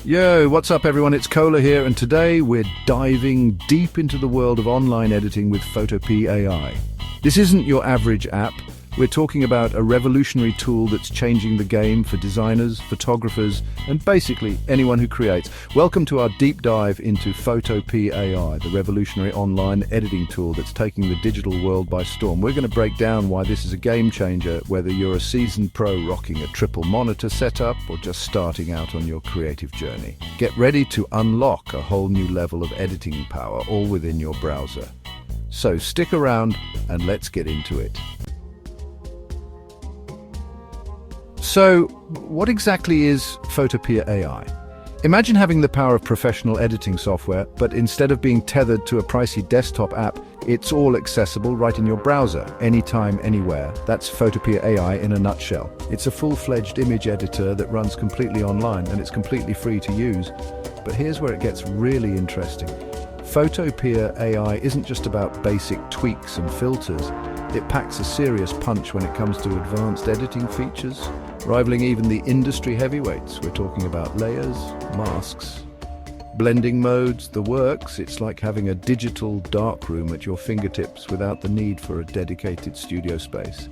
Yo, what's up everyone? It's Cola here, and today we're diving deep into the world of online editing with Photopea AI. This isn't your average app. We're talking about a revolutionary tool that's changing the game for designers, photographers, and basically anyone who creates. Welcome to our deep dive into Photopea AI, the revolutionary online editing tool that's taking the digital world by storm. We're going to break down why this is a game changer, whether you're a seasoned pro rocking a triple monitor setup or just starting out on your creative journey. Get ready to unlock a whole new level of editing power, all within your browser. So stick around and let's get into it. So, what exactly is Photopea AI? Imagine having the power of professional editing software, but instead of being tethered to a pricey desktop app, it's all accessible right in your browser, anytime, anywhere. That's Photopea AI in a nutshell. It's a full-fledged image editor that runs completely online, and it's completely free to use. But here's where it gets really interesting. Photopea AI isn't just about basic tweaks and filters. It packs a serious punch when it comes to advanced editing features, rivaling even the industry heavyweights. We're talking about layers, masks, blending modes, the works. It's like having a digital darkroom at your fingertips without the need for a dedicated studio space.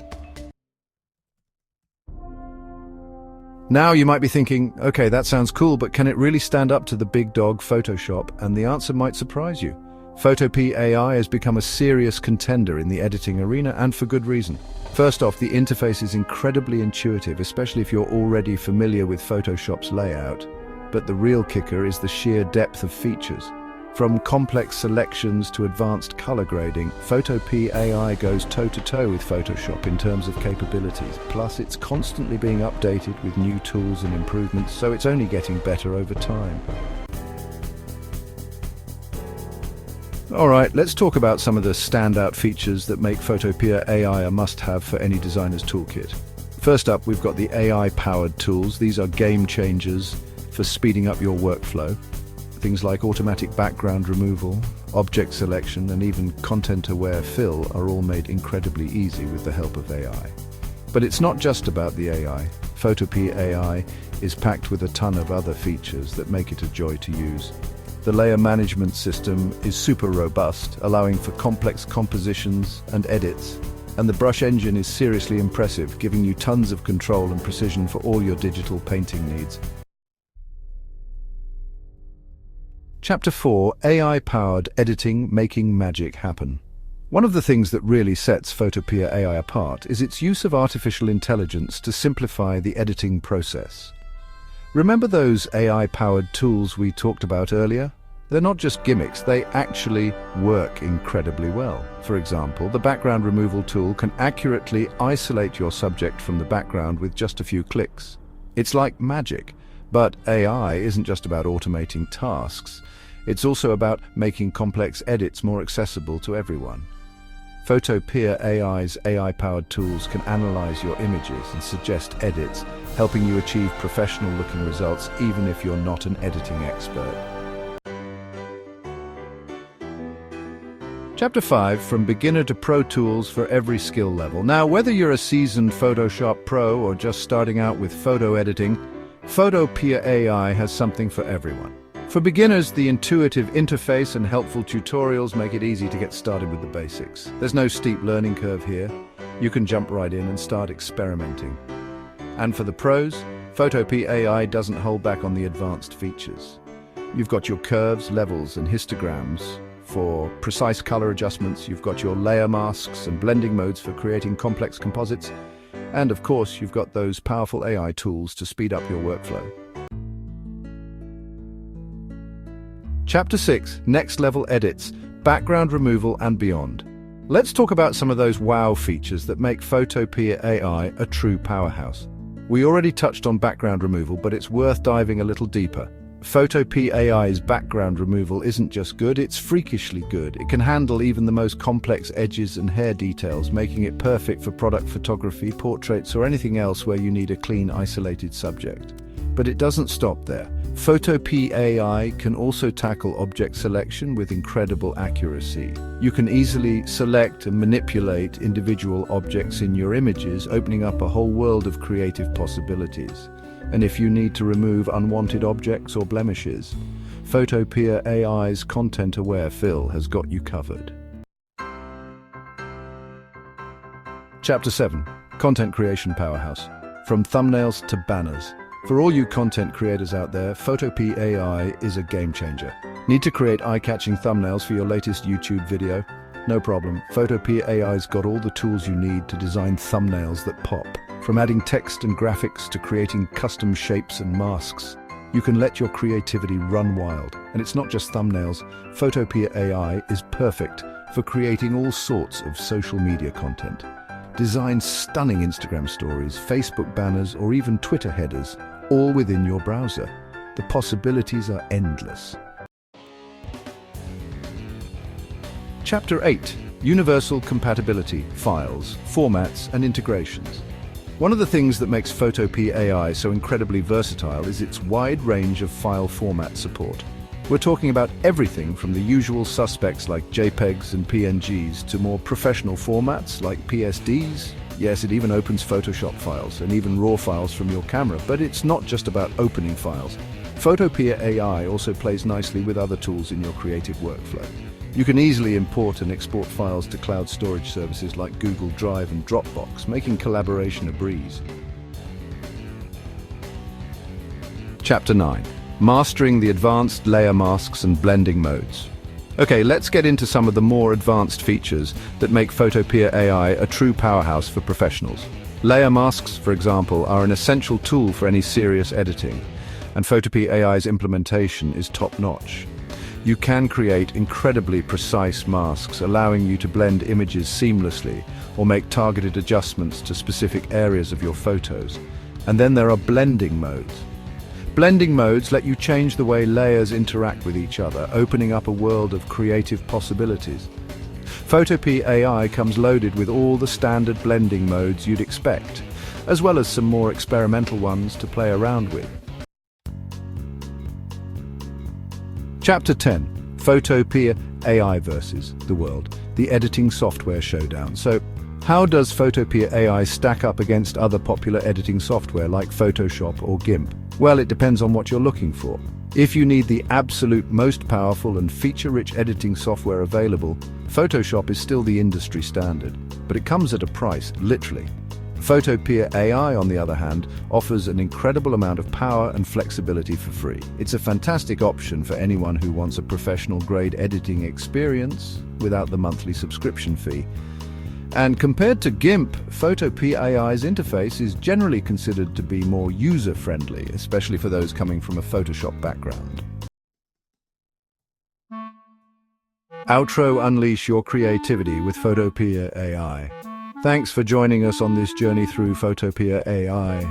Now you might be thinking, okay, that sounds cool, but can it really stand up to the big dog Photoshop? And the answer might surprise you. Photopea AI has become a serious contender in the editing arena, and for good reason. First off, the interface is incredibly intuitive, especially if you're already familiar with Photoshop's layout. But the real kicker is the sheer depth of features. From complex selections to advanced color grading, Photopea AI goes toe-to-toe with Photoshop in terms of capabilities. Plus, it's constantly being updated with new tools and improvements, so it's only getting better over time. Alright, let's talk about some of the standout features that make Photopea AI a must-have for any designer's toolkit. First up, we've got the AI-powered tools. These are game changers for speeding up your workflow. Things like automatic background removal, object selection, and even content-aware fill are all made incredibly easy with the help of AI. But it's not just about the AI. Photopea AI is packed with a ton of other features that make it a joy to use. The layer management system is super robust, allowing for complex compositions and edits. And the brush engine is seriously impressive, giving you tons of control and precision for all your digital painting needs. Chapter 4, AI-powered editing, making magic happen. One of the things that really sets Photopea AI apart is its use of artificial intelligence to simplify the editing process. Remember those AI-powered tools we talked about earlier? They're not just gimmicks, they actually work incredibly well. For example, the background removal tool can accurately isolate your subject from the background with just a few clicks. It's like magic. But AI isn't just about automating tasks. It's also about making complex edits more accessible to everyone. Photopea AI's AI-powered tools can analyze your images and suggest edits, helping you achieve professional-looking results even if you're not an editing expert. Chapter 5, From Beginner to Pro Tools for Every Skill Level. Now, whether you're a seasoned Photoshop pro or just starting out with photo editing, Photopea AI has something for everyone. For beginners, the intuitive interface and helpful tutorials make it easy to get started with the basics. There's no steep learning curve here. You can jump right in and start experimenting. And for the pros, Photopea AI doesn't hold back on the advanced features. You've got your curves, levels, and histograms. For precise color adjustments, you've got your layer masks and blending modes for creating complex composites. And of course, you've got those powerful AI tools to speed up your workflow. Chapter 6, Next Level Edits, Background Removal and Beyond. Let's talk about some of those wow features that make Photopea AI a true powerhouse. We already touched on background removal, but it's worth diving a little deeper. Photopea AI's background removal isn't just good, it's freakishly good. It can handle even the most complex edges and hair details, making it perfect for product photography, portraits, or anything else where you need a clean, isolated subject. But it doesn't stop there. Photopea AI can also tackle object selection with incredible accuracy. You can easily select and manipulate individual objects in your images, opening up a whole world of creative possibilities. And if you need to remove unwanted objects or blemishes, Photopea AI's content-aware fill has got you covered. Chapter 7. Content Creation Powerhouse. From thumbnails to banners. For all you content creators out there, Photopea AI is a game changer. Need to create eye-catching thumbnails for your latest YouTube video? No problem. Photopea AI's got all the tools you need to design thumbnails that pop. From adding text and graphics to creating custom shapes and masks, you can let your creativity run wild. And it's not just thumbnails. Photopea AI is perfect for creating all sorts of social media content. Design stunning Instagram stories, Facebook banners, or even Twitter headers, all within your browser. The possibilities are endless. Chapter 8. Universal Compatibility, Files, Formats, and Integrations. One of the things that makes Photopea AI so incredibly versatile is its wide range of file format support. We're talking about everything from the usual suspects like JPEGs and PNGs to more professional formats like PSDs. Yes, it even opens Photoshop files and even RAW files from your camera, but it's not just about opening files. Photopea AI also plays nicely with other tools in your creative workflow. You can easily import and export files to cloud storage services like Google Drive and Dropbox, making collaboration a breeze. Chapter 9. Mastering the advanced layer masks and blending modes. Okay, let's get into some of the more advanced features that make Photopea AI a true powerhouse for professionals. Layer masks, for example, are an essential tool for any serious editing, and Photopea AI's implementation is top-notch. You can create incredibly precise masks, allowing you to blend images seamlessly or make targeted adjustments to specific areas of your photos. And then there are blending modes. Blending modes let you change the way layers interact with each other, opening up a world of creative possibilities. Photopea AI comes loaded with all the standard blending modes you'd expect, as well as some more experimental ones to play around with. Chapter 10. Photopea AI versus the world, the editing software showdown. So, how does Photopea AI stack up against other popular editing software like Photoshop or GIMP? Well, it depends on what you're looking for. If you need the absolute most powerful and feature-rich editing software available, Photoshop is still the industry standard, but it comes at a price, literally. Photopea AI, on the other hand, offers an incredible amount of power and flexibility for free. It's a fantastic option for anyone who wants a professional-grade editing experience without the monthly subscription fee. And compared to GIMP, Photopea AI's interface is generally considered to be more user-friendly, especially for those coming from a Photoshop background. Outro: unleash your creativity with Photopea AI. Thanks for joining us on this journey through Photopea AI.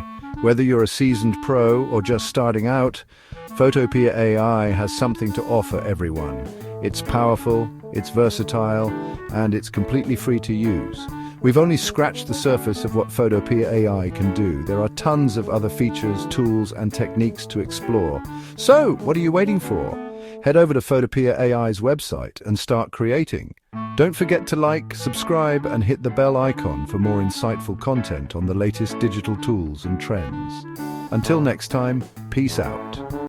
Whether you're a seasoned pro or just starting out, Photopea AI has something to offer everyone. It's powerful, it's versatile, and it's completely free to use. We've only scratched the surface of what Photopea AI can do. There are tons of other features, tools, and techniques to explore. So, what are you waiting for? Head over to Photopea AI's website and start creating. Don't forget to like, subscribe, and hit the bell icon for more insightful content on the latest digital tools and trends. Until next time, peace out.